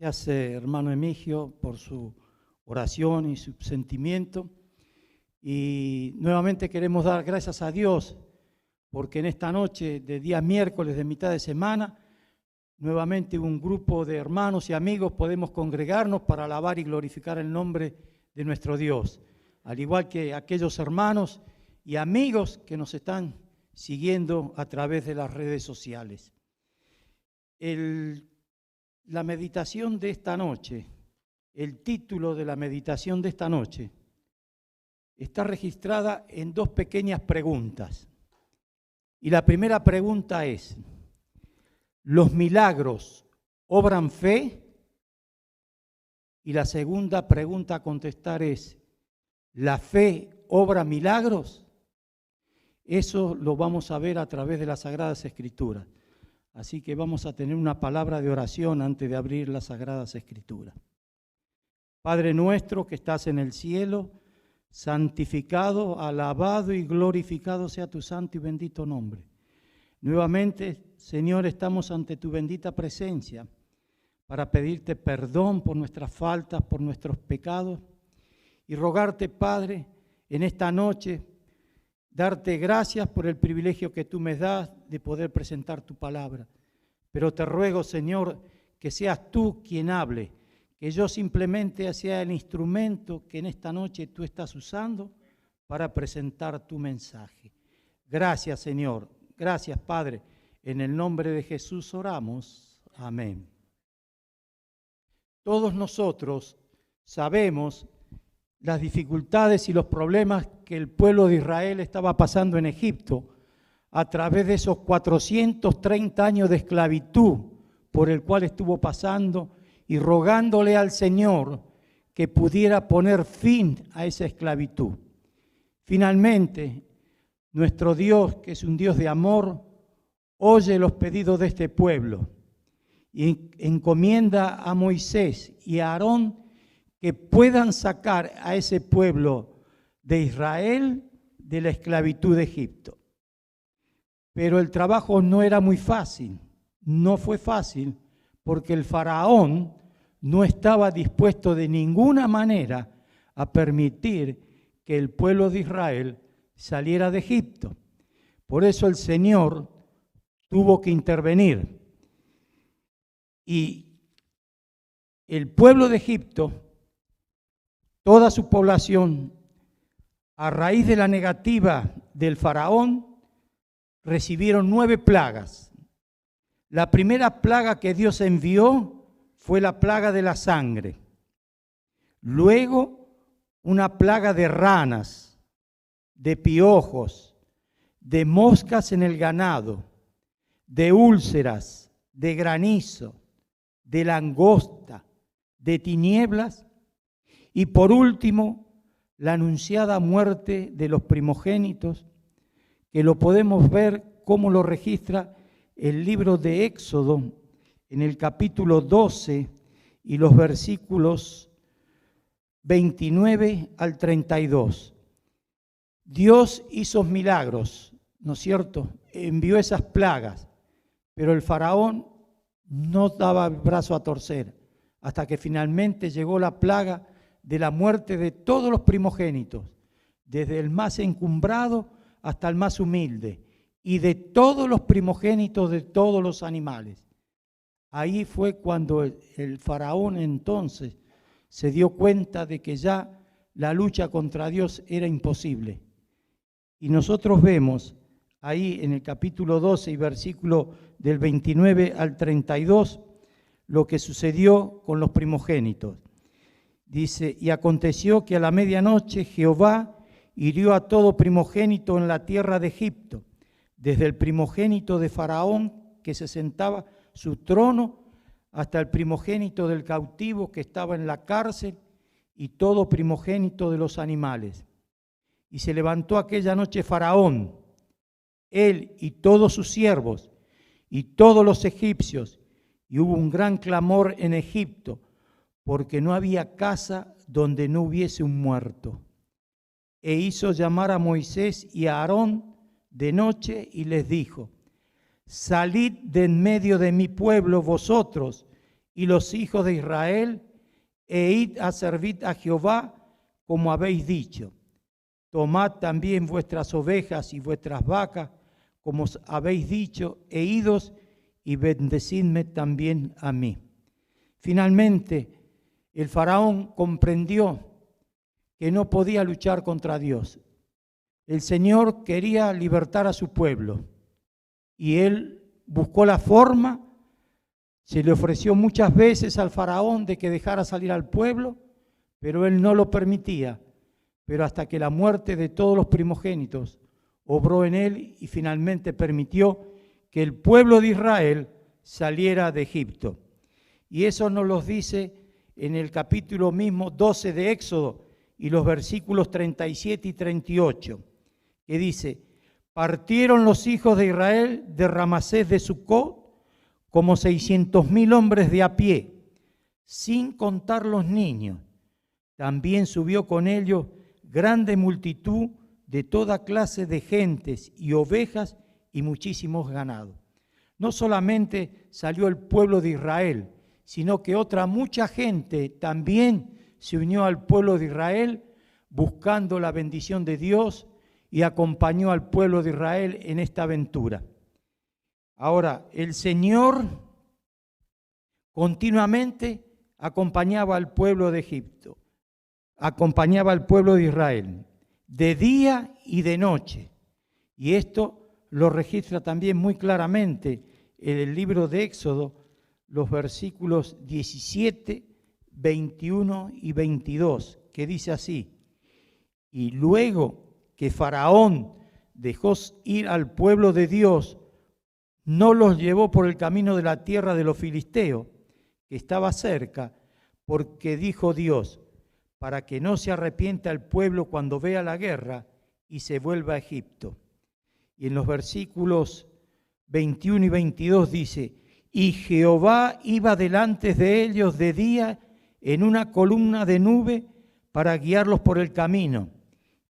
Gracias, hermano Emigio, por su oración y su sentimiento. Y nuevamente queremos dar gracias a Dios, porque en esta noche de día miércoles de mitad de semana, nuevamente un grupo de hermanos y amigos podemos congregarnos para alabar y glorificar el nombre de nuestro Dios, al igual que aquellos hermanos y amigos que nos están siguiendo a través de las redes sociales. La meditación de esta noche, el título de la meditación de esta noche, está registrada en dos pequeñas preguntas. Y la primera pregunta es: ¿los milagros obran fe? Y la segunda pregunta a contestar es: ¿la fe obra milagros? Eso lo vamos a ver a través de las Sagradas Escrituras. Así que vamos a tener una palabra de oración antes de abrir las Sagradas Escrituras. Padre nuestro que estás en el cielo, santificado, alabado y glorificado sea tu santo y bendito nombre. Nuevamente, Señor, estamos ante tu bendita presencia para pedirte perdón por nuestras faltas, por nuestros pecados y rogarte, Padre, en esta noche, darte gracias por el privilegio que tú me das de poder presentar tu palabra. Pero te ruego, Señor, que seas tú quien hable, que yo simplemente sea el instrumento que en esta noche tú estás usando para presentar tu mensaje. Gracias, Señor. Gracias, Padre. En el nombre de Jesús oramos. Amén. Todos nosotros sabemos las dificultades y los problemas que el pueblo de Israel estaba pasando en Egipto a través de esos 430 años de esclavitud por el cual estuvo pasando y rogándole al Señor que pudiera poner fin a esa esclavitud. Finalmente, nuestro Dios, que es un Dios de amor, oye los pedidos de este pueblo y encomienda a Moisés y a Aarón que puedan sacar a ese pueblo de Israel de la esclavitud de Egipto. Pero el trabajo no era muy fácil, no fue fácil, porque el faraón no estaba dispuesto de ninguna manera a permitir que el pueblo de Israel saliera de Egipto. Por eso el Señor tuvo que intervenir. Y el pueblo de Egipto, toda su población, a raíz de la negativa del faraón, recibieron 9 plagas. La primera plaga que Dios envió fue la plaga de la sangre. Luego, una plaga de ranas, de piojos, de moscas en el ganado, de úlceras, de granizo, de langosta, de tinieblas. Y por último, la anunciada muerte de los primogénitos, que lo podemos ver cómo lo registra el libro de Éxodo en el capítulo 12 y los versículos 29 al 32. Dios hizo milagros, ¿no es cierto? Envió esas plagas, pero el faraón no daba el brazo a torcer hasta que finalmente llegó la plaga de la muerte de todos los primogénitos, desde el más encumbrado hasta el más humilde, y de todos los primogénitos de todos los animales. Ahí fue cuando el faraón entonces se dio cuenta de que ya la lucha contra Dios era imposible. Y nosotros vemos ahí en el capítulo 12 y versículo del 29 al 32 lo que sucedió con los primogénitos. Dice: y aconteció que a la medianoche Jehová hirió a todo primogénito en la tierra de Egipto, desde el primogénito de Faraón que se sentaba su trono, hasta el primogénito del cautivo que estaba en la cárcel, y todo primogénito de los animales. Y se levantó aquella noche Faraón, él y todos sus siervos, y todos los egipcios, y hubo un gran clamor en Egipto, porque no había casa donde no hubiese un muerto. E hizo llamar a Moisés y a Aarón de noche y les dijo: salid de en medio de mi pueblo vosotros y los hijos de Israel, e id a servir a Jehová como habéis dicho. Tomad también vuestras ovejas y vuestras vacas, como habéis dicho, e idos y bendecidme también a mí. Finalmente, el faraón comprendió que no podía luchar contra Dios. El Señor quería libertar a su pueblo y él buscó la forma, se le ofreció muchas veces al faraón de que dejara salir al pueblo, pero él no lo permitía. Pero hasta que la muerte de todos los primogénitos obró en él y finalmente permitió que el pueblo de Israel saliera de Egipto. Y eso nos lo dice en el capítulo mismo 12 de Éxodo y los versículos 37 y 38, que dice: partieron los hijos de Israel de Ramasés de Sucot como 600,000 hombres de a pie, sin contar los niños. También subió con ellos grande multitud de toda clase de gentes y ovejas y muchísimos ganados. No solamente salió el pueblo de Israel, sino que otra mucha gente también se unió al pueblo de Israel buscando la bendición de Dios y acompañó al pueblo de Israel en esta aventura. Ahora, el Señor continuamente acompañaba al pueblo de Egipto, acompañaba al pueblo de Israel, de día y de noche. Y esto lo registra también muy claramente en el libro de Éxodo, los versículos 17, 21 y 22, que dice así: y luego que Faraón dejó ir al pueblo de Dios, no los llevó por el camino de la tierra de los filisteos, que estaba cerca, porque dijo Dios: para que no se arrepienta el pueblo cuando vea la guerra y se vuelva a Egipto. Y en los versículos 21 y 22 dice: y Jehová iba delante de ellos de día en una columna de nube para guiarlos por el camino,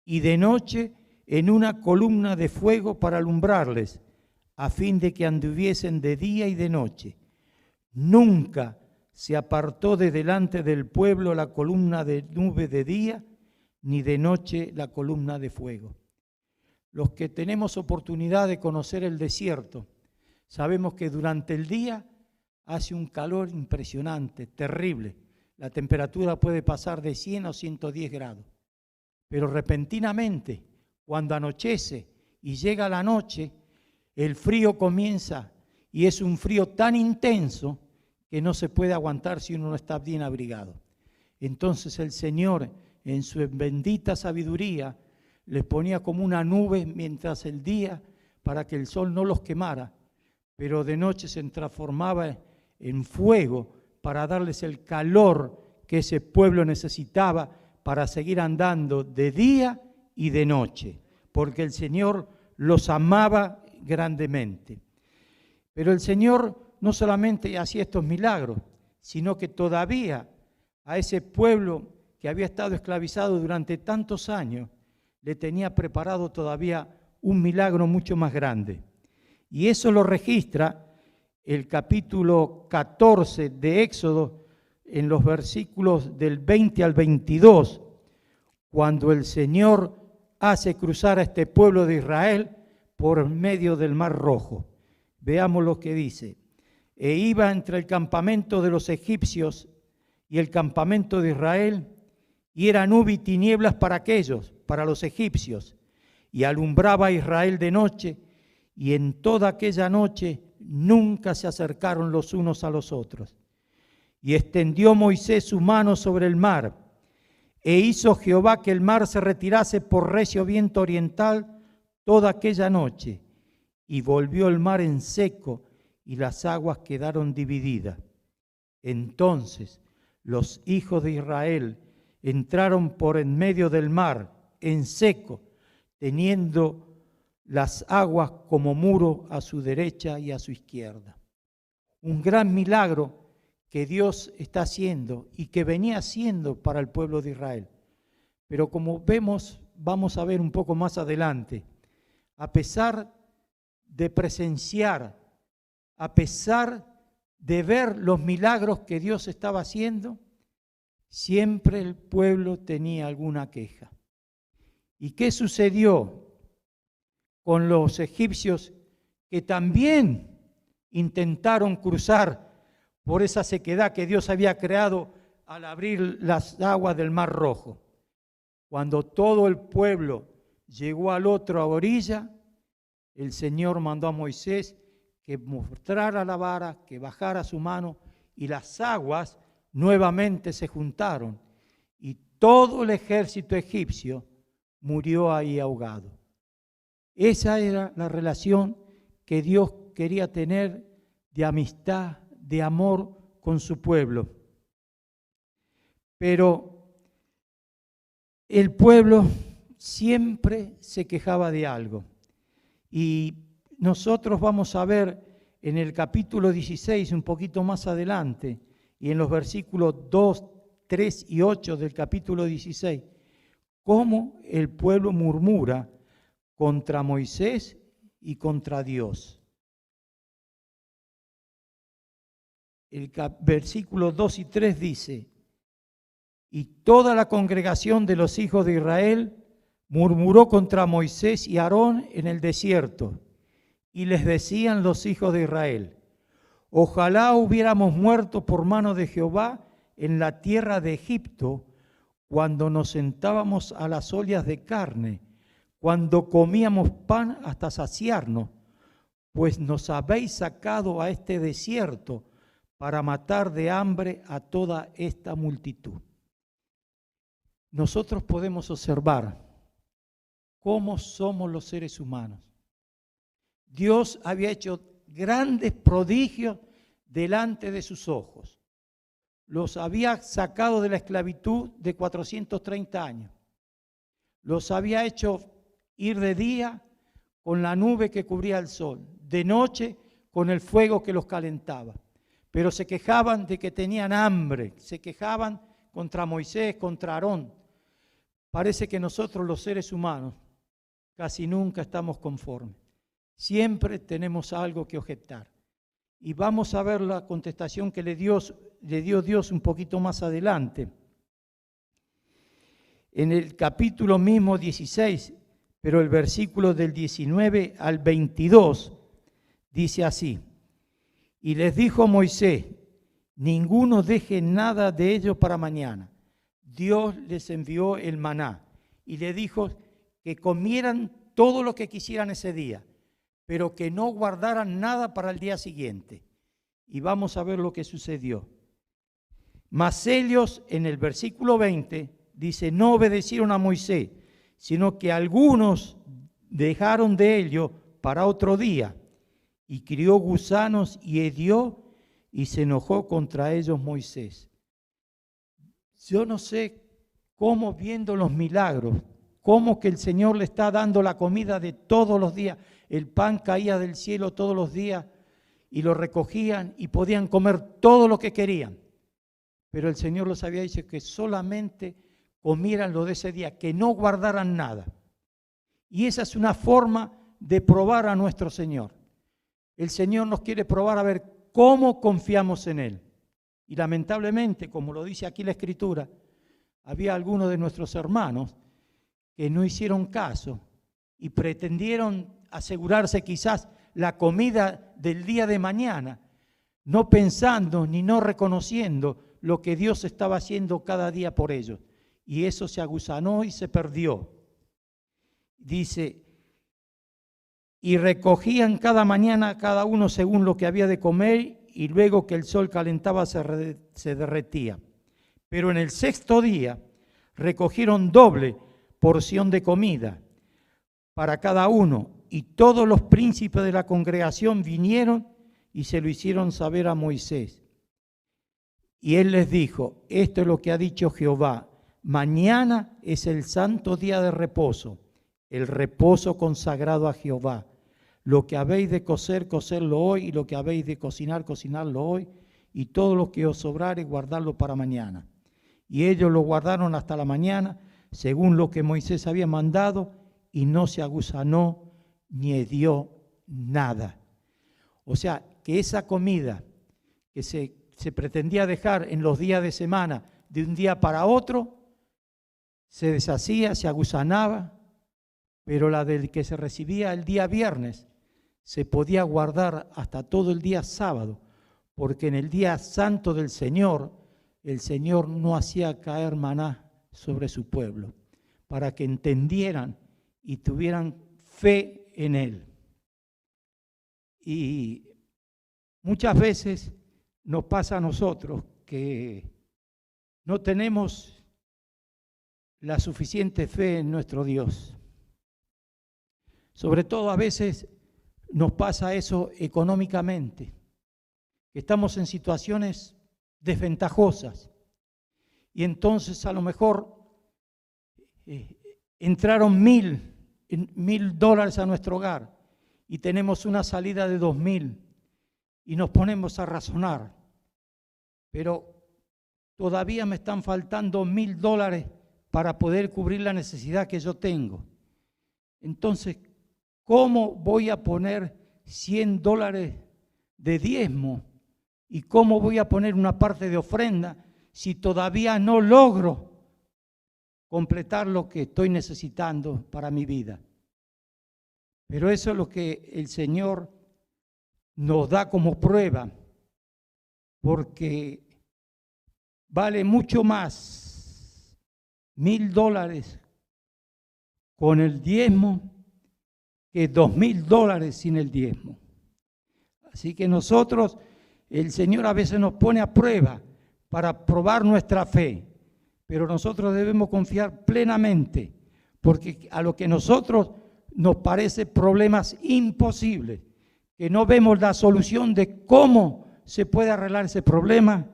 y de noche en una columna de fuego para alumbrarles, a fin de que anduviesen de día y de noche. Nunca se apartó de delante del pueblo la columna de nube de día, ni de noche la columna de fuego. Los que tenemos oportunidad de conocer el desierto, sabemos que durante el día hace un calor impresionante, terrible. La temperatura puede pasar de 100 a 110 grados. Pero repentinamente, cuando anochece y llega la noche, el frío comienza y es un frío tan intenso que no se puede aguantar si uno no está bien abrigado. Entonces el Señor, en su bendita sabiduría, les ponía como una nube mientras el día, para que el sol no los quemara, pero de noche se transformaba en fuego para darles el calor que ese pueblo necesitaba para seguir andando de día y de noche, porque el Señor los amaba grandemente. Pero el Señor no solamente hacía estos milagros, sino que todavía a ese pueblo que había estado esclavizado durante tantos años, le tenía preparado todavía un milagro mucho más grande. Y eso lo registra el capítulo 14 de Éxodo, en los versículos del 20 al 22, cuando el Señor hace cruzar a este pueblo de Israel por medio del Mar Rojo. Veamos lo que dice: e iba entre el campamento de los egipcios y el campamento de Israel, y era nube y tinieblas para aquellos, para los egipcios, y alumbraba a Israel de noche, y en toda aquella noche nunca se acercaron los unos a los otros. Y extendió Moisés su mano sobre el mar, e hizo Jehová que el mar se retirase por recio viento oriental toda aquella noche, y volvió el mar en seco, y las aguas quedaron divididas. Entonces los hijos de Israel entraron por en medio del mar en seco, teniendo las aguas como muro a su derecha y a su izquierda. Un gran milagro que Dios está haciendo y que venía haciendo para el pueblo de Israel. Pero como vamos a ver un poco más adelante, a pesar de presenciar, a pesar de ver los milagros que Dios estaba haciendo, siempre el pueblo tenía alguna queja. ¿Y qué sucedió con los egipcios que también intentaron cruzar por esa sequedad que Dios había creado al abrir las aguas del Mar Rojo? Cuando todo el pueblo llegó a la otra orilla, el Señor mandó a Moisés que mostrara la vara, que bajara su mano, y las aguas nuevamente se juntaron, y todo el ejército egipcio murió ahí ahogado. Esa era la relación que Dios quería tener de amistad, de amor con su pueblo. Pero el pueblo siempre se quejaba de algo. Y nosotros vamos a ver en el capítulo 16, un poquito más adelante, y en los versículos 2, 3 y 8 del capítulo 16, cómo el pueblo murmura contra Moisés y contra Dios. El versículo 2 y 3 dice: y toda la congregación de los hijos de Israel murmuró contra Moisés y Aarón en el desierto, y les decían los hijos de Israel: ojalá hubiéramos muerto por mano de Jehová en la tierra de Egipto, cuando nos sentábamos a las ollas de carne, cuando comíamos pan hasta saciarnos, pues nos habéis sacado a este desierto para matar de hambre a toda esta multitud. Nosotros podemos observar cómo somos los seres humanos. Dios había hecho grandes prodigios delante de sus ojos. Los había sacado de la esclavitud de 430 años. Los había hecho ir de día con la nube que cubría el sol, de noche con el fuego que los calentaba. Pero se quejaban de que tenían hambre, se quejaban contra Moisés, contra Aarón. Parece que nosotros los seres humanos casi nunca estamos conformes. Siempre tenemos algo que objetar. Y vamos a ver la contestación que le dio Dios un poquito más adelante. En el capítulo mismo 16, pero el versículo del 19 al 22, dice así: y les dijo Moisés: ninguno deje nada de ello para mañana. Dios les envió el maná y le dijo que comieran todo lo que quisieran ese día, pero que no guardaran nada para el día siguiente. Y vamos a ver lo que sucedió. Mas ellos, en el versículo 20, dice: no obedecieron a Moisés, sino que algunos dejaron de ello para otro día, y crió gusanos y hedió, y se enojó contra ellos Moisés. Yo no sé cómo, viendo los milagros, cómo que el Señor le está dando la comida de todos los días. El pan caía del cielo todos los días y lo recogían y podían comer todo lo que querían. Pero el Señor los había dicho que solamente comieran lo de ese día, que no guardaran nada. Y esa es una forma de probar a nuestro Señor. El Señor nos quiere probar a ver cómo confiamos en Él. Y lamentablemente, como lo dice aquí la Escritura, había algunos de nuestros hermanos que no hicieron caso y pretendieron asegurarse quizás la comida del día de mañana, no pensando ni no reconociendo lo que Dios estaba haciendo cada día por ellos. Y eso se agusanó y se perdió. Dice: y recogían cada mañana cada uno según lo que había de comer, y luego que el sol calentaba se derretía. Pero en el sexto día recogieron doble porción de comida para cada uno, y todos los príncipes de la congregación vinieron y se lo hicieron saber a Moisés. Y él les dijo: esto es lo que ha dicho Jehová: mañana es el santo día de reposo, el reposo consagrado a Jehová. Lo que habéis de cocer, cocerlo hoy, y lo que habéis de cocinar, cocinarlo hoy, y todo lo que os sobrare, guardarlo para mañana. Y ellos lo guardaron hasta la mañana, según lo que Moisés había mandado, y no se agusanó ni hedió nada. O sea, que esa comida que se pretendía dejar en los días de semana de un día para otro, se deshacía, se agusanaba, pero la del que se recibía el día viernes se podía guardar hasta todo el día sábado, porque en el día santo del Señor, el Señor no hacía caer maná sobre su pueblo, para que entendieran y tuvieran fe en Él. Y muchas veces nos pasa a nosotros que no tenemos la suficiente fe en nuestro Dios. Sobre todo a veces nos pasa eso económicamente, que estamos en situaciones desventajosas y entonces a lo mejor entraron $1,000 a nuestro hogar y tenemos una salida de 2,000 y nos ponemos a razonar, pero todavía me están faltando $1,000 para poder cubrir la necesidad que yo tengo. Entonces, ¿cómo voy a poner $100 de diezmo? ¿Y cómo voy a poner una parte de ofrenda si todavía no logro completar lo que estoy necesitando para mi vida? Pero eso es lo que el Señor nos da como prueba, porque vale mucho más $1,000 con el diezmo que $2,000 sin el diezmo. Así que nosotros, el Señor a veces nos pone a prueba para probar nuestra fe, pero nosotros debemos confiar plenamente, porque a lo que nosotros nos parece problemas imposibles, que no vemos la solución de cómo se puede arreglar ese problema,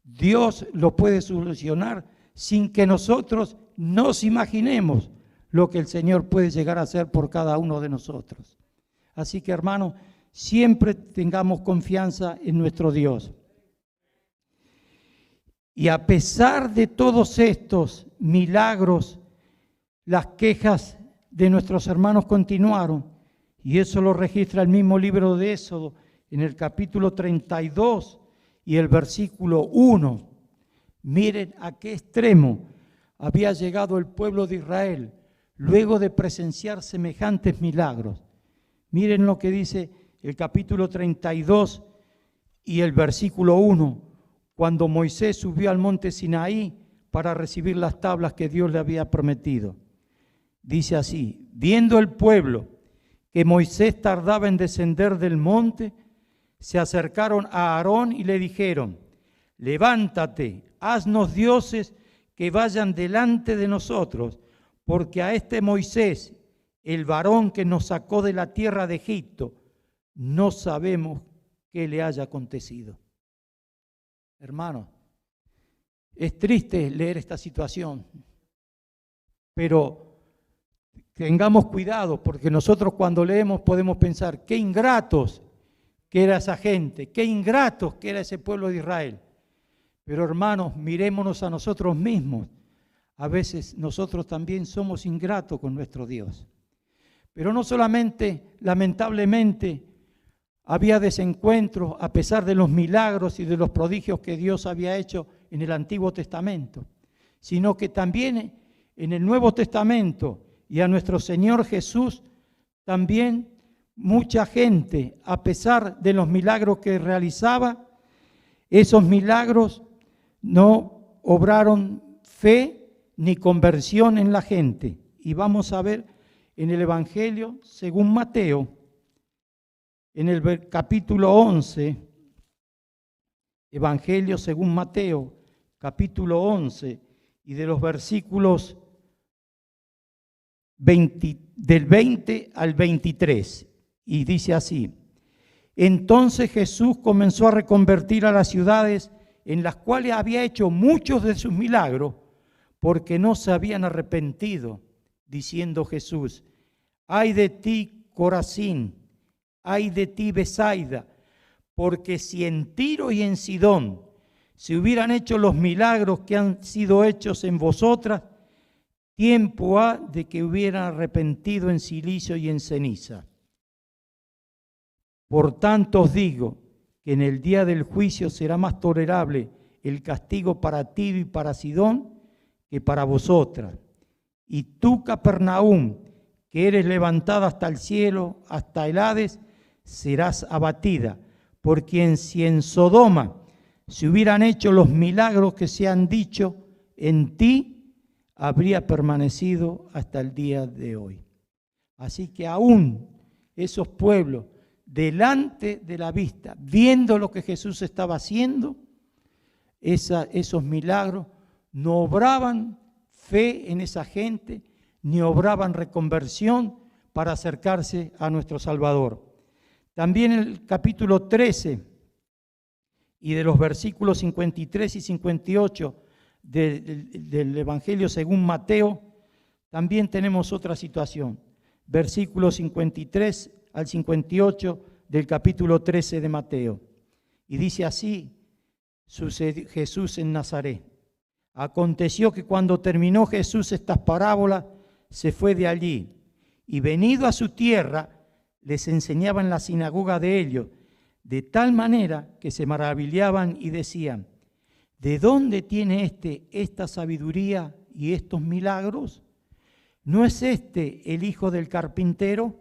Dios lo puede solucionar sin que nosotros nos imaginemos lo que el Señor puede llegar a hacer por cada uno de nosotros. Así que, hermanos, siempre tengamos confianza en nuestro Dios. Y a pesar de todos estos milagros, las quejas de nuestros hermanos continuaron, y eso lo registra el mismo libro de Éxodo en el capítulo 32 y el versículo 1. Miren a qué extremo había llegado el pueblo de Israel luego de presenciar semejantes milagros. Miren lo que dice el capítulo 32 y el versículo 1, cuando Moisés subió al monte Sinaí para recibir las tablas que Dios le había prometido. Dice así: viendo el pueblo que Moisés tardaba en descender del monte, se acercaron a Aarón y le dijeron: levántate, haznos dioses que vayan delante de nosotros, porque a este Moisés, el varón que nos sacó de la tierra de Egipto, no sabemos qué le haya acontecido. Hermano, es triste leer esta situación, pero tengamos cuidado, porque nosotros cuando leemos podemos pensar qué ingratos que era esa gente, qué ingratos que era ese pueblo de Israel. Pero hermanos, mirémonos a nosotros mismos. A veces nosotros también somos ingratos con nuestro Dios. Pero no solamente, lamentablemente, había desencuentros a pesar de los milagros y de los prodigios que Dios había hecho en el Antiguo Testamento, sino que también en el Nuevo Testamento y a nuestro Señor Jesús también mucha gente, a pesar de los milagros que realizaba, esos milagros no obraron fe ni conversión en la gente. Y vamos a ver en el Evangelio según Mateo, en el capítulo 11, Evangelio según Mateo, capítulo 11, y de los versículos del 20 al 23, y dice así: entonces Jesús comenzó a reconvertir a las ciudades en las cuales había hecho muchos de sus milagros, porque no se habían arrepentido, diciendo Jesús: ay de ti, Corazín, ay de ti, Betsaida, porque si en Tiro y en Sidón se hubieran hecho los milagros que han sido hechos en vosotras, tiempo ha de que hubieran arrepentido en silicio y en ceniza. Por tanto os digo que en el día del juicio será más tolerable el castigo para Tiro y para Sidón que para vosotras. Y tú, Capernaum, que eres levantada hasta el cielo, hasta el Hades, serás abatida, por quien si en Sodoma se hubieran hecho los milagros que se han dicho, en ti habría permanecido hasta el día de hoy. Así que aún esos pueblos, delante de la vista, viendo lo que Jesús estaba haciendo, esos milagros, no obraban fe en esa gente, ni obraban reconversión para acercarse a nuestro Salvador. También en el capítulo 13 y de los versículos 53 y 58 del Evangelio según Mateo, también tenemos otra situación. Versículos 53 al 58 del capítulo 13 de Mateo. Y dice así, sucedió Jesús en Nazaret. Aconteció que cuando terminó Jesús estas parábolas, se fue de allí, y venido a su tierra, les enseñaba en la sinagoga de ellos, de tal manera que se maravillaban y decían, ¿de dónde tiene esta sabiduría y estos milagros? ¿No es este el hijo del carpintero?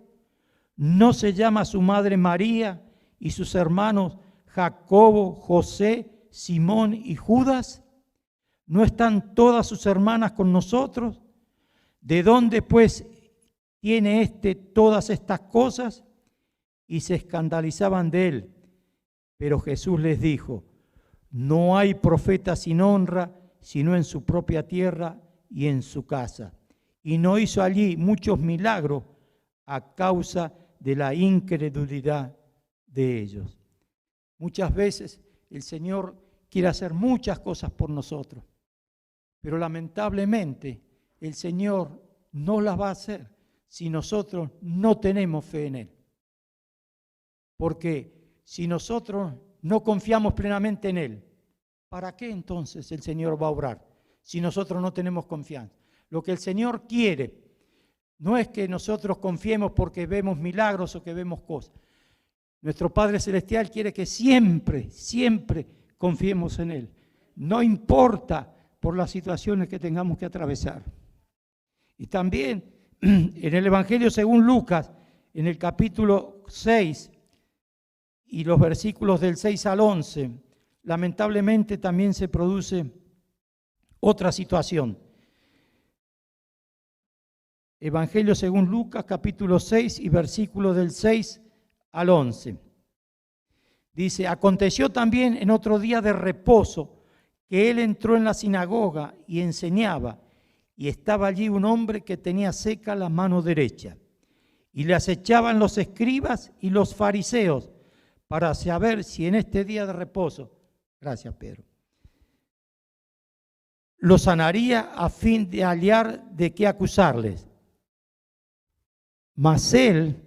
¿No se llama su madre María y sus hermanos Jacobo, José, Simón y Judas? ¿No están todas sus hermanas con nosotros? ¿De dónde pues tiene todas estas cosas? Y se escandalizaban de él. Pero Jesús les dijo, no hay profeta sin honra, sino en su propia tierra y en su casa. Y no hizo allí muchos milagros a causa de la incredulidad de ellos. Muchas veces el Señor quiere hacer muchas cosas por nosotros, pero lamentablemente el Señor no las va a hacer si nosotros no tenemos fe en Él. Porque si nosotros no confiamos plenamente en Él, ¿para qué entonces el Señor va a obrar si nosotros no tenemos confianza? Lo que el Señor quiere no es que nosotros confiemos porque vemos milagros o que vemos cosas. Nuestro Padre Celestial quiere que siempre, siempre confiemos en Él. No importa por las situaciones que tengamos que atravesar. Y también en el Evangelio según Lucas, en el capítulo 6 y los versículos del 6 al 11, lamentablemente también se produce otra situación. Evangelio según Lucas, capítulo 6 y versículos del 6 al 11. Dice, aconteció también en otro día de reposo que él entró en la sinagoga y enseñaba, y estaba allí un hombre que tenía seca la mano derecha. Y le acechaban los escribas y los fariseos para saber si en este día de reposo, gracias Pedro, lo sanaría a fin de hallar de qué acusarles. Mas él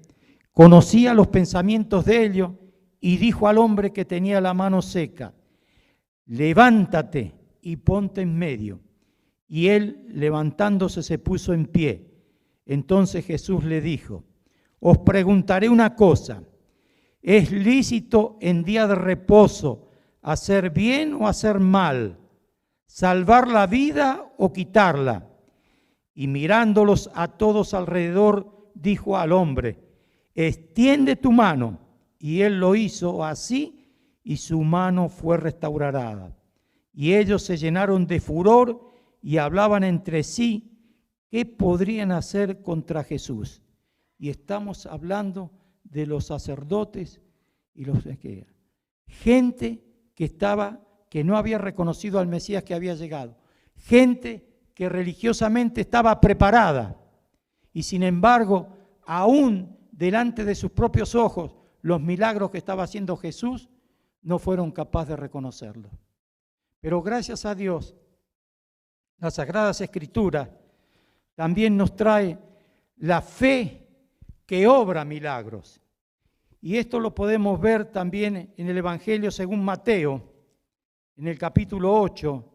conocía los pensamientos de ellos y dijo al hombre que tenía la mano seca, levántate y ponte en medio. Y él, levantándose, se puso en pie. Entonces Jesús le dijo, os preguntaré una cosa, ¿es lícito en día de reposo hacer bien o hacer mal? ¿Salvar la vida o quitarla? Y mirándolos a todos alrededor, dijo al hombre, extiende tu mano. Y él lo hizo así, y su mano fue restaurada. Y ellos se llenaron de furor y hablaban entre sí qué podrían hacer contra Jesús. Y estamos hablando de los sacerdotes y los gente que no había reconocido al Mesías que había llegado, gente que religiosamente estaba preparada y sin embargo, aún delante de sus propios ojos, los milagros que estaba haciendo Jesús no fueron capaces de reconocerlo. Pero gracias a Dios, las Sagradas Escrituras también nos trae la fe que obra milagros. Y esto lo podemos ver también en el Evangelio según Mateo, en el capítulo 8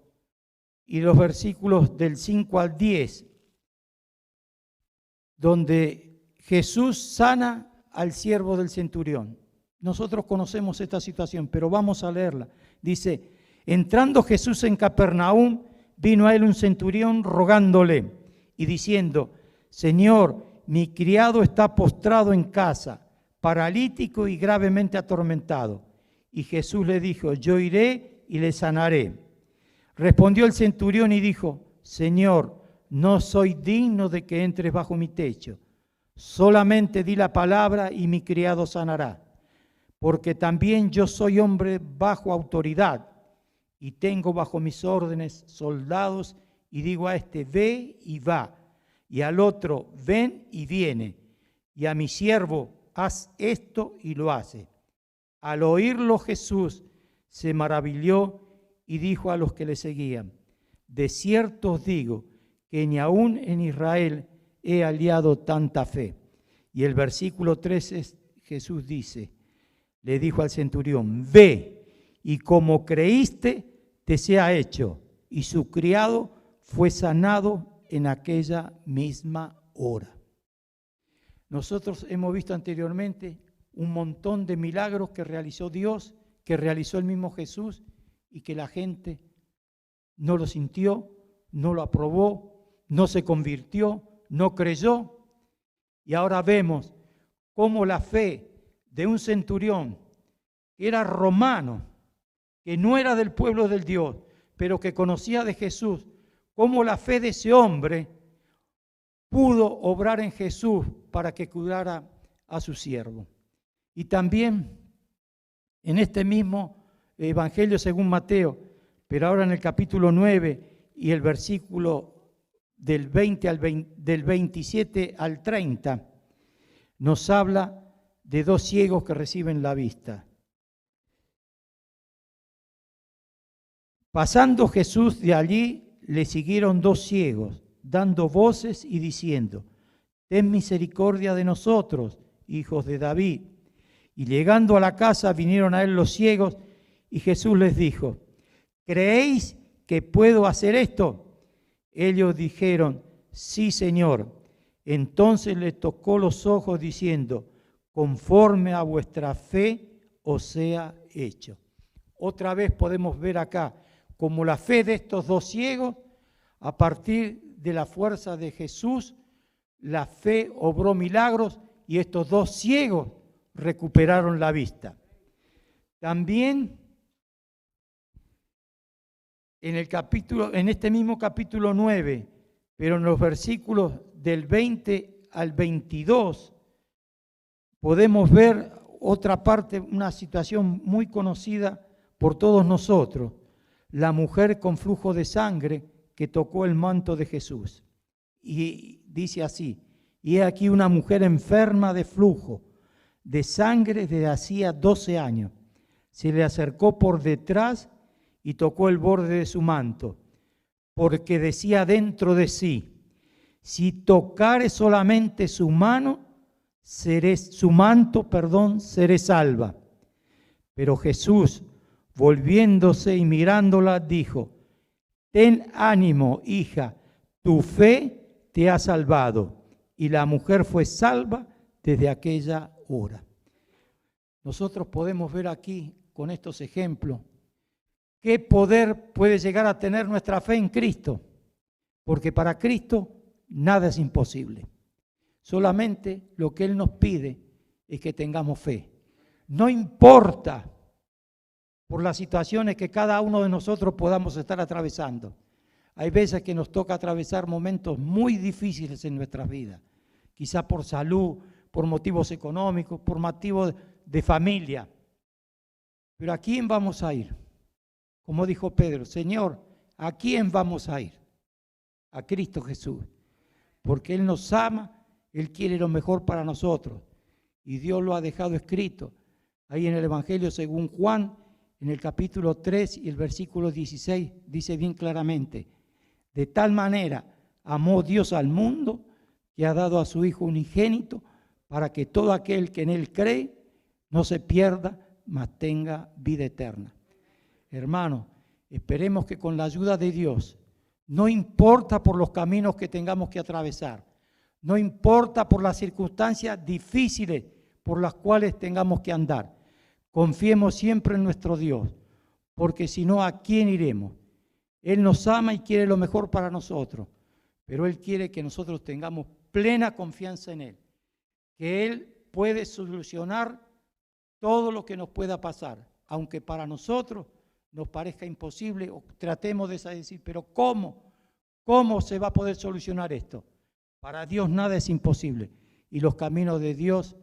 y los versículos del 5 al 10, donde Jesús sana al siervo del centurión. nosotros conocemos esta situación, pero vamos a leerla. Dice, entrando Jesús en Capernaum, vino a él un centurión rogándole y diciendo, Señor, mi criado está postrado en casa, paralítico y gravemente atormentado. Y Jesús le dijo, yo iré y le sanaré. Respondió el centurión y dijo, Señor, no soy digno de que entres bajo mi techo. Solamente di la palabra y mi criado sanará. Porque también yo soy hombre bajo autoridad y tengo bajo mis órdenes soldados y digo a este, ve y va, y al otro, ven y viene, y a mi siervo, haz esto y lo hace. Al oírlo Jesús se maravilló y dijo a los que le seguían, de cierto os digo que ni aún en Israel he hallado tanta fe. Y el versículo 13 Jesús dice, le dijo al centurión, ve y como creíste te sea hecho. Y su criado fue sanado en aquella misma hora. Nosotros hemos visto anteriormente un montón de milagros que realizó Dios, que realizó el mismo Jesús y que la gente no lo sintió, no lo aprobó, no se convirtió, no creyó. Y ahora vemos cómo la fe de un centurión que era romano, que no era del pueblo del Dios, pero que conocía de Jesús, cómo la fe de ese hombre pudo obrar en Jesús para que curara a su siervo. Y también en este mismo Evangelio según Mateo, pero ahora en el capítulo 9 y el versículo del 27 al 30, nos habla de dos ciegos que reciben la vista. Pasando Jesús de allí, le siguieron dos ciegos, dando voces y diciendo, ten misericordia de nosotros, hijos de David. Y llegando a la casa vinieron a él los ciegos, y Jesús les dijo, ¿creéis que puedo hacer esto? Ellos dijeron, sí, Señor. Entonces le tocó los ojos diciendo, conforme a vuestra fe os sea hecho. Otra vez podemos ver acá como la fe de estos dos ciegos, a partir de la fuerza de Jesús, la fe obró milagros y estos dos ciegos recuperaron la vista. También en este mismo capítulo 9, pero en los versículos del 20 al 22, podemos ver otra parte, una situación muy conocida por todos nosotros, la mujer con flujo de sangre que tocó el manto de Jesús. Y dice así, y he aquí una mujer enferma de flujo de sangre desde hacía 12 años. Se le acercó por detrás y tocó el borde de su manto, porque decía dentro de sí, si tocare solamente su manto, seré salva. Pero Jesús, volviéndose y mirándola, dijo, ten ánimo, hija, tu fe te ha salvado. Y la mujer fue salva desde aquella hora. Nosotros podemos ver aquí, con estos ejemplos, qué poder puede llegar a tener nuestra fe en Cristo. Porque para Cristo nada es imposible. Solamente lo que Él nos pide es que tengamos fe. No importa por las situaciones que cada uno de nosotros podamos estar atravesando. Hay veces que nos toca atravesar momentos muy difíciles en nuestras vidas. Quizá por salud, por motivos económicos, por motivos de familia. Pero ¿a quién vamos a ir? Como dijo Pedro, Señor, ¿a quién vamos a ir? A Cristo Jesús. Porque Él nos ama, Él quiere lo mejor para nosotros. Y Dios lo ha dejado escrito. Ahí en el Evangelio según Juan, en el capítulo 3 y el versículo 16, dice bien claramente, de tal manera amó Dios al mundo que ha dado a su Hijo unigénito para que todo aquel que en Él cree no se pierda, mas tenga vida eterna. Hermanos, esperemos que con la ayuda de Dios, no importa por los caminos que tengamos que atravesar, no importa por las circunstancias difíciles por las cuales tengamos que andar, Confiemos siempre en nuestro Dios, porque si no, ¿a quién iremos? Él nos ama y quiere lo mejor para nosotros, pero Él quiere que nosotros tengamos plena confianza en Él, que Él puede solucionar todo lo que nos pueda pasar, aunque para nosotros nos parezca imposible o tratemos de decir, pero ¿cómo? ¿Cómo se va a poder solucionar esto? Para Dios nada es imposible y los caminos de Dios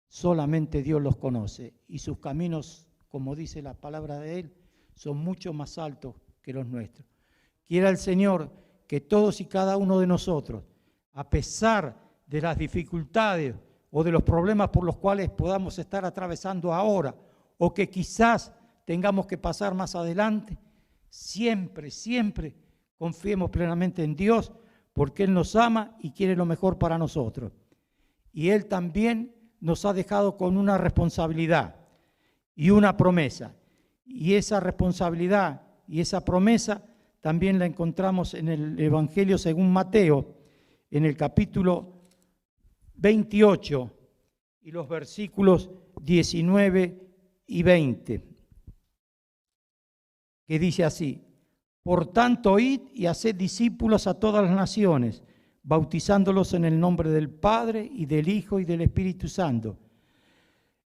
solamente Dios los conoce y sus caminos, como dice la palabra de Él, son mucho más altos que los nuestros. Quiera el Señor que todos y cada uno de nosotros, a pesar de las dificultades o de los problemas por los cuales podamos estar atravesando ahora o que quizás tengamos que pasar más adelante, siempre confiemos plenamente en Dios porque Él nos ama y quiere lo mejor para nosotros. Y Él también nos ha dejado con una responsabilidad y una promesa. Y esa responsabilidad y esa promesa también la encontramos en el Evangelio según Mateo, en el capítulo 28 y los versículos 19 y 20, que dice así: por tanto, id y haced discípulos a todas las naciones, bautizándolos en el nombre del Padre y del Hijo y del Espíritu Santo,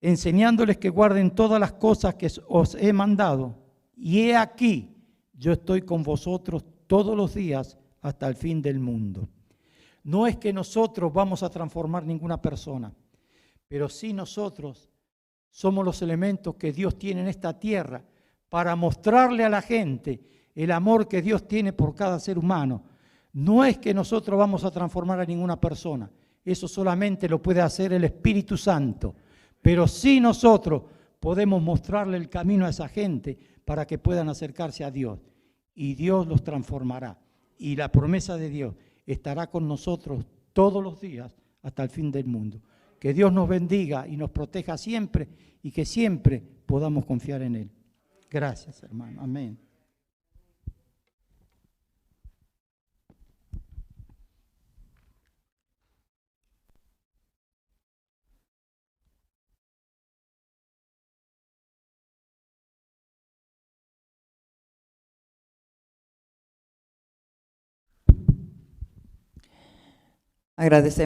enseñándoles que guarden todas las cosas que os he mandado. Y he aquí, yo estoy con vosotros todos los días hasta el fin del mundo. No es que nosotros vamos a transformar ninguna persona, pero sí nosotros somos los elementos que Dios tiene en esta tierra para mostrarle a la gente el amor que Dios tiene por cada ser humano. No es que nosotros vamos a transformar a ninguna persona, eso solamente lo puede hacer el Espíritu Santo, pero sí nosotros podemos mostrarle el camino a esa gente para que puedan acercarse a Dios y Dios los transformará. Y la promesa de Dios estará con nosotros todos los días hasta el fin del mundo. Que Dios nos bendiga y nos proteja siempre y que siempre podamos confiar en Él. Gracias, hermano. Amén. Agradecemos